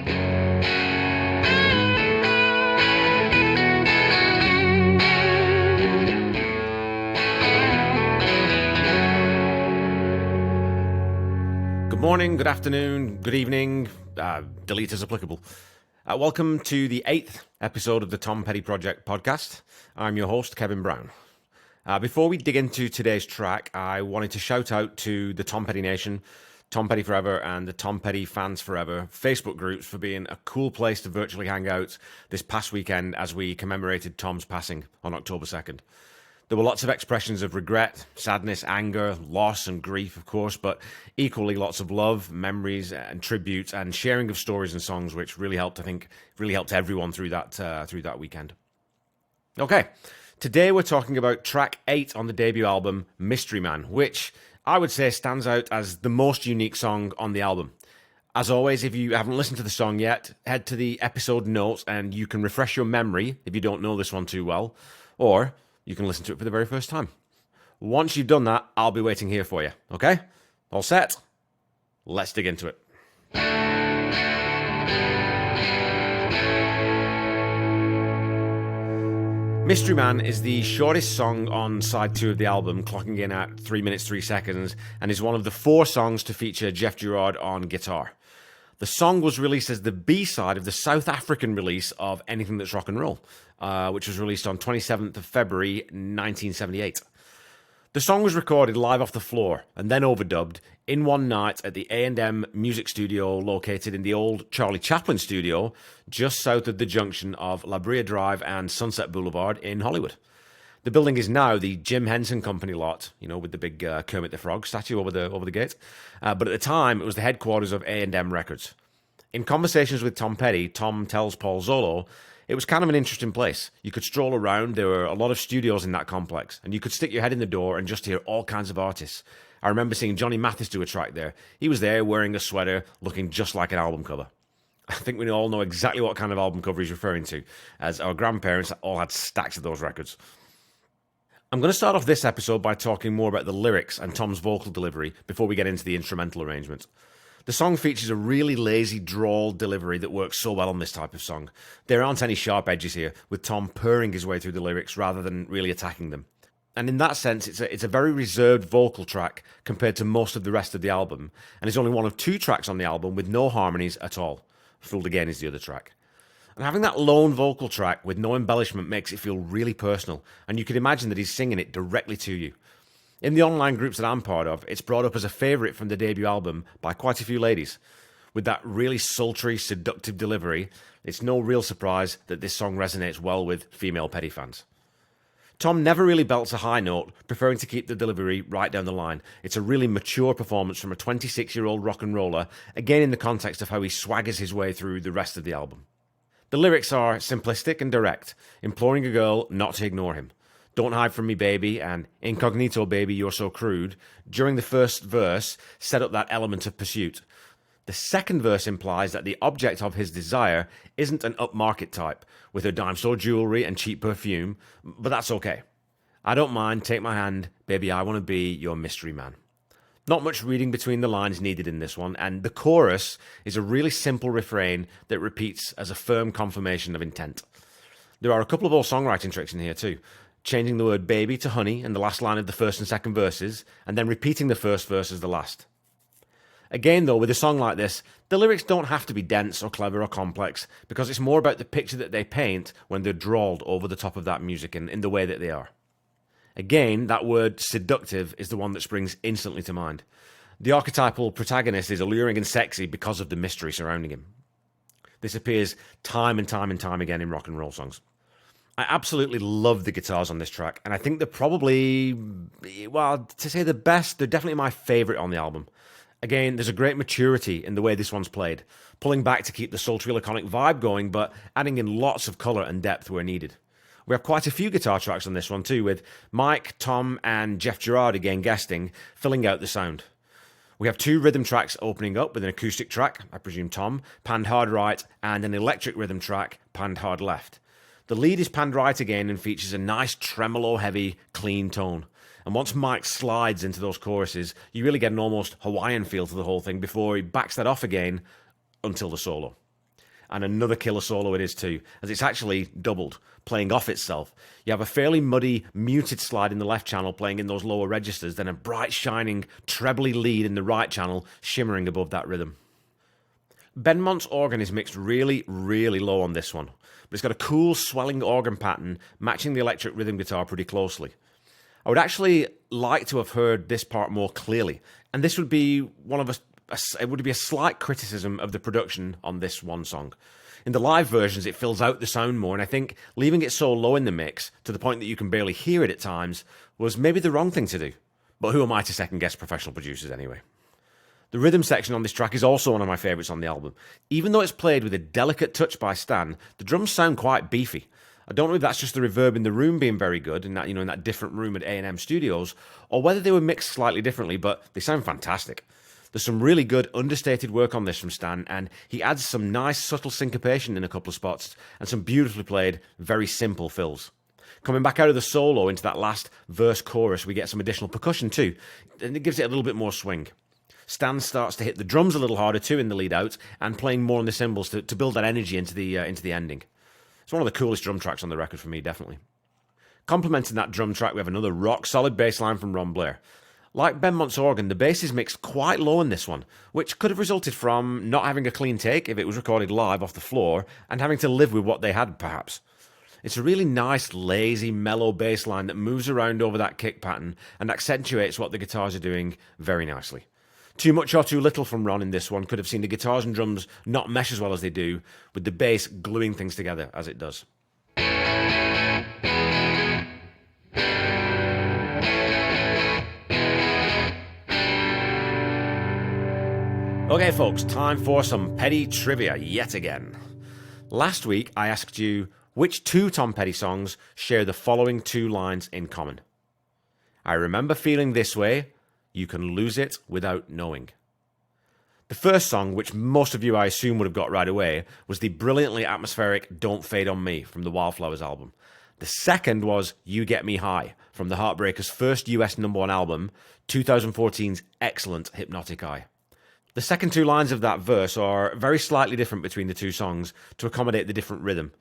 Good morning, good afternoon, good evening, delete as applicable. Welcome to the 8th episode of the Tom Petty Project podcast. I'm your host, Kevin Brown. Before we dig into today's track, I wanted to shout out to the Tom Petty Nation, Tom Petty Forever, and the Tom Petty Fans Forever Facebook groups for being a cool place to virtually hang out this past weekend as we commemorated Tom's passing on October 2nd. There were lots of expressions of regret, sadness, anger, loss, and grief, of course, but equally lots of love, memories, and tributes, and sharing of stories and songs, which really helped, I think, everyone through that weekend. Okay, today we're talking about track 8 on the debut album, Mystery Man, which I would say stands out as the most unique song on the album. As always, if you haven't listened to the song yet, head to the episode notes and you can refresh your memory if you don't know this one too well, or you can listen to it for the very first time. Once you've done that, I'll be waiting here for you, okay? All set? Let's dig into it. Mystery Man is the shortest song on side 2 of the album, clocking in at 3 minutes 3 seconds, and is one of the 4 songs to feature Jeff Girard on guitar. The song was released as the B-side of the South African release of Anything That's Rock and Roll, which was released on 27th of February 1978. The song was recorded live off the floor and then overdubbed in one night at the A&M Music Studio located in the old Charlie Chaplin studio just south of the junction of La Brea Drive and Sunset Boulevard in Hollywood. The building is now the Jim Henson Company lot, with the big Kermit the Frog statue over the gate. But at the time, it was the headquarters of A&M Records. In conversations with Tom Petty, Tom tells Paul Zolo, it was kind of an interesting place. You could stroll around, there were a lot of studios in that complex, and you could stick your head in the door and just hear all kinds of artists. I remember seeing Johnny Mathis do a track there. He was there wearing a sweater, looking just like an album cover. I think we all know exactly what kind of album cover he's referring to, as our grandparents all had stacks of those records. I'm going to start off this episode by talking more about the lyrics and Tom's vocal delivery before we get into the instrumental arrangement. The song features a really lazy drawl delivery that works so well on this type of song. There aren't any sharp edges here, with Tom purring his way through the lyrics rather than really attacking them. And in that sense, it's a very reserved vocal track compared to most of the rest of the album, and is only one of 2 tracks on the album with no harmonies at all. Fooled Again is the other track. And having that lone vocal track with no embellishment makes it feel really personal, and you can imagine that he's singing it directly to you. In the online groups that I'm part of, it's brought up as a favourite from the debut album by quite a few ladies. With that really sultry, seductive delivery, it's no real surprise that this song resonates well with female Petty fans. Tom never really belts a high note, preferring to keep the delivery right down the line. It's a really mature performance from a 26-year-old rock and roller, again in the context of how he swaggers his way through the rest of the album. The lyrics are simplistic and direct, imploring a girl not to ignore him. Don't hide from me, baby, and incognito, baby, you're so crude, during the first verse, set up that element of pursuit. The second verse implies that the object of his desire isn't an upmarket type, with her dime store jewelry and cheap perfume, but that's okay. I don't mind, take my hand, baby, I want to be your mystery man. Not much reading between the lines needed in this one, and the chorus is a really simple refrain that repeats as a firm confirmation of intent. There are a couple of old songwriting tricks in here too. Changing the word baby to honey in the last line of the first and second verses, and then repeating the first verse as the last. Again though, with a song like this, the lyrics don't have to be dense or clever or complex, because it's more about the picture that they paint when they're drawled over the top of that music in the way that they are. Again, that word seductive is the one that springs instantly to mind. The archetypal protagonist is alluring and sexy because of the mystery surrounding him. This appears time and time again in rock and roll songs. I absolutely love the guitars on this track, and I think they're probably, well, to say the best, they're definitely my favourite on the album. Again, there's a great maturity in the way this one's played, pulling back to keep the sultry laconic vibe going, but adding in lots of colour and depth where needed. We have quite a few guitar tracks on this one too, with Mike, Tom, and Jeff Girard again guesting, filling out the sound. We have 2 rhythm tracks opening up with an acoustic track, I presume Tom, panned hard right, and an electric rhythm track, panned hard left. The lead is panned right again and features a nice tremolo-heavy, clean tone. And once Mike slides into those choruses, you really get an almost Hawaiian feel to the whole thing before he backs that off again until the solo. and another killer solo it is too, as it's actually doubled, playing off itself. You have a fairly muddy, muted slide in the left channel playing in those lower registers, then a bright, shining, trebly lead in the right channel shimmering above that rhythm. Benmont's organ is mixed really, really low on this one, but it's got a cool, swelling organ pattern matching the electric rhythm guitar pretty closely. I would actually like to have heard this part more clearly, and this would be it would be a slight criticism of the production on this one song. In the live versions, it fills out the sound more, and I think leaving it so low in the mix, to the point that you can barely hear it at times, was maybe the wrong thing to do. But who am I to second-guess professional producers anyway? The rhythm section on this track is also one of my favourites on the album. Even though it's played with a delicate touch by Stan, the drums sound quite beefy. I don't know if that's just the reverb in the room being very good, in that different room at A&M Studios, or whether they were mixed slightly differently, but they sound fantastic. There's some really good understated work on this from Stan, and he adds some nice subtle syncopation in a couple of spots, and some beautifully played, very simple fills. Coming back out of the solo into that last verse chorus, we get some additional percussion too, and it gives it a little bit more swing. Stan starts to hit the drums a little harder too in the lead out, and playing more on the cymbals to build that energy into the ending. It's one of the coolest drum tracks on the record for me, definitely. Complementing that drum track, we have another rock-solid bass line from Ron Blair. Like Benmont's organ, the bass is mixed quite low in this one, which could have resulted from not having a clean take if it was recorded live off the floor, and having to live with what they had, perhaps. It's a really nice, lazy, mellow bass line that moves around over that kick pattern and accentuates what the guitars are doing very nicely. Too much or too little from Ron in this one could have seen the guitars and drums not mesh as well as they do, with the bass gluing things together as it does. Okay folks, time for some Petty trivia yet again. Last week I asked you which two Tom Petty songs share the following two lines in common. I remember feeling this way, you can lose it without knowing. The first song, which most of you I assume would have got right away, was the brilliantly atmospheric Don't Fade on Me from the Wildflowers album. The second was You Get Me High from the Heartbreakers' first US #1 album, 2014's excellent Hypnotic Eye. The second two lines of that verse are very slightly different between the two songs to accommodate the different rhythm.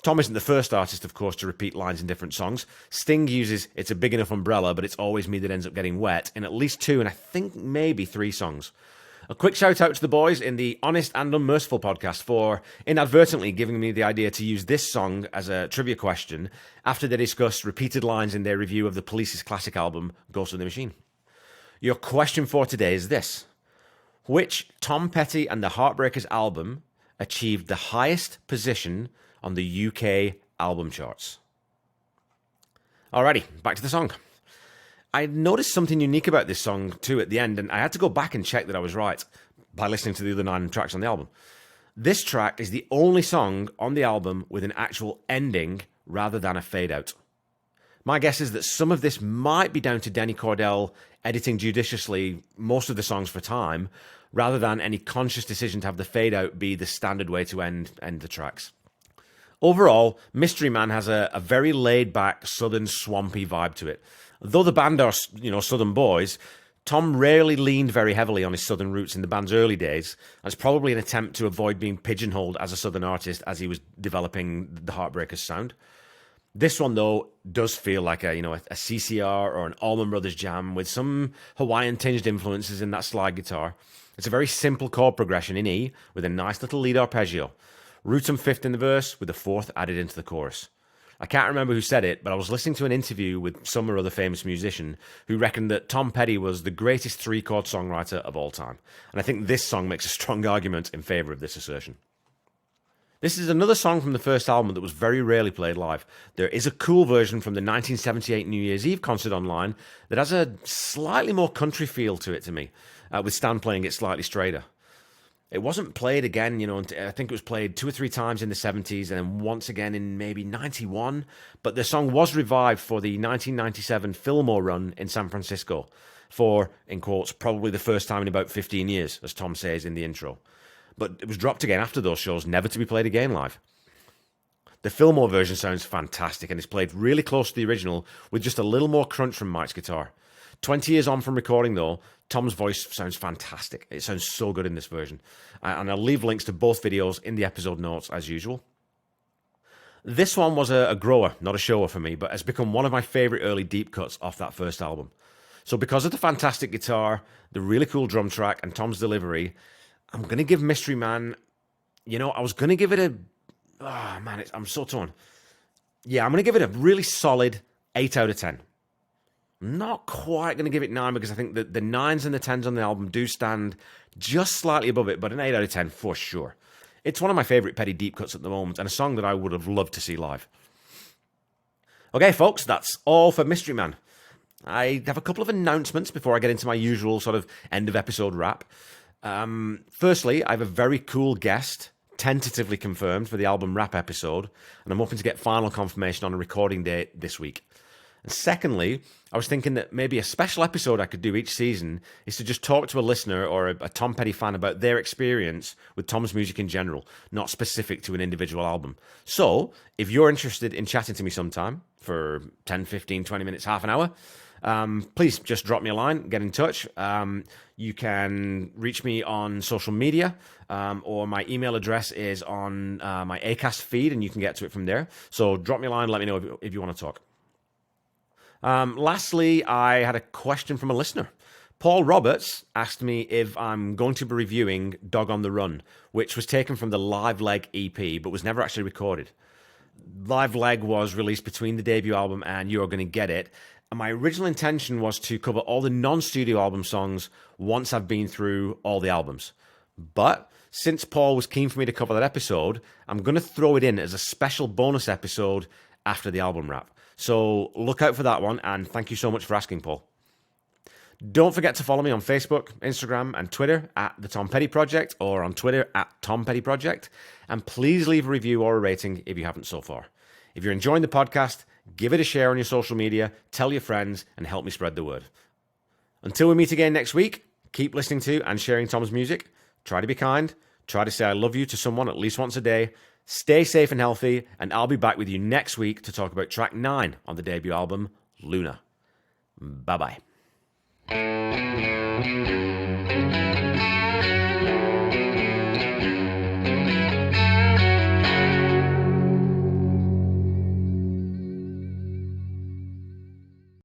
Tom isn't the first artist, of course, to repeat lines in different songs. Sting uses It's a Big Enough Umbrella, but it's always me that ends up getting wet in at least two, and I think maybe three songs. A quick shout out to the boys in the Honest and Unmerciful podcast for inadvertently giving me the idea to use this song as a trivia question after they discussed repeated lines in their review of the Police's classic album, Ghost in the Machine. Your question for today is this. Which Tom Petty and the Heartbreakers album achieved the highest position on the UK album charts? Alrighty, back to the song. I noticed something unique about this song too at the end, and I had to go back and check that I was right by listening to the other 9 tracks on the album. This track is the only song on the album with an actual ending rather than a fade out. My guess is that some of this might be down to Denny Cordell editing judiciously most of the songs for time, rather than any conscious decision to have the fade out be the standard way to end the tracks. Overall, Mystery Man has a very laid-back, southern, swampy vibe to it. Though the band are, southern boys, Tom rarely leaned very heavily on his southern roots in the band's early days, as probably an attempt to avoid being pigeonholed as a southern artist as he was developing the Heartbreakers sound. This one, though, does feel like a CCR or an Allman Brothers jam with some Hawaiian-tinged influences in that slide guitar. It's a very simple chord progression in E with a nice little lead arpeggio. Root and fifth in the verse with a fourth added into the chorus. I can't remember who said it, but I was listening to an interview with some or other famous musician who reckoned that Tom Petty was the greatest 3-chord songwriter of all time. And I think this song makes a strong argument in favour of this assertion. This is another song from the first album that was very rarely played live. There is a cool version from the 1978 New Year's Eve concert online that has a slightly more country feel to it to me, with Stan playing it slightly straighter. It wasn't played again, I think it was played 2 or 3 times in the 70s and then once again in maybe 91, but the song was revived for the 1997 Fillmore run in San Francisco for, in quotes, probably the first time in about 15 years, as Tom says in the intro. But it was dropped again after those shows, never to be played again live. The Fillmore version sounds fantastic and is played really close to the original with just a little more crunch from Mike's guitar. 20 years on from recording, though, Tom's voice sounds fantastic. It sounds so good in this version. And I'll leave links to both videos in the episode notes as usual. This one was a grower, not a shower for me, but has become one of my favourite early deep cuts off that first album. So because of the fantastic guitar, the really cool drum track, and Tom's delivery, I'm going to give Mystery Man, I was going to give it a... Oh, man, I'm so torn. Yeah, I'm going to give it a really solid 8 out of 10. I'm not quite going to give it 9 because I think that the 9s and the 10s on the album do stand just slightly above it, but an 8 out of 10 for sure. It's one of my favourite Petty deep cuts at the moment, and a song that I would have loved to see live. Okay, folks, that's all for Mystery Man. I have a couple of announcements before I get into my usual sort of end-of-episode wrap. Firstly, I have a very cool guest, tentatively confirmed for the album wrap episode, and I'm hoping to get final confirmation on a recording date this week. And secondly, I was thinking that maybe a special episode I could do each season is to just talk to a listener or a Tom Petty fan about their experience with Tom's music in general, not specific to an individual album. So, if you're interested in chatting to me sometime for 10, 15, 20 minutes, half an hour, please just drop me a line, get in touch. You can reach me on social media, or my email address is on my Acast feed, and you can get to it from there. So drop me a line, let me know if you want to talk. Lastly, I had a question from a listener. Paul Roberts asked me if I'm going to be reviewing Dog on the Run, which was taken from the Live Leg EP, but was never actually recorded. Live Leg was released between the debut album and You're Gonna Get It, and my original intention was to cover all the non-studio album songs once I've been through all the albums. But since Paul was keen for me to cover that episode, I'm going to throw it in as a special bonus episode after the album wrap. So look out for that one, and thank you so much for asking, Paul. Don't forget to follow me on Facebook, Instagram, and Twitter at The Tom Petty Project, or on Twitter at Tom Petty Project. And please leave a review or a rating if you haven't so far. If you're enjoying the podcast, give it a share on your social media, tell your friends, and help me spread the word. Until we meet again next week, keep listening to and sharing Tom's music. Try to be kind. Try to say I love you to someone at least once a day. Stay safe and healthy, and I'll be back with you next week to talk about track 9 on the debut album, Luna. Bye-bye.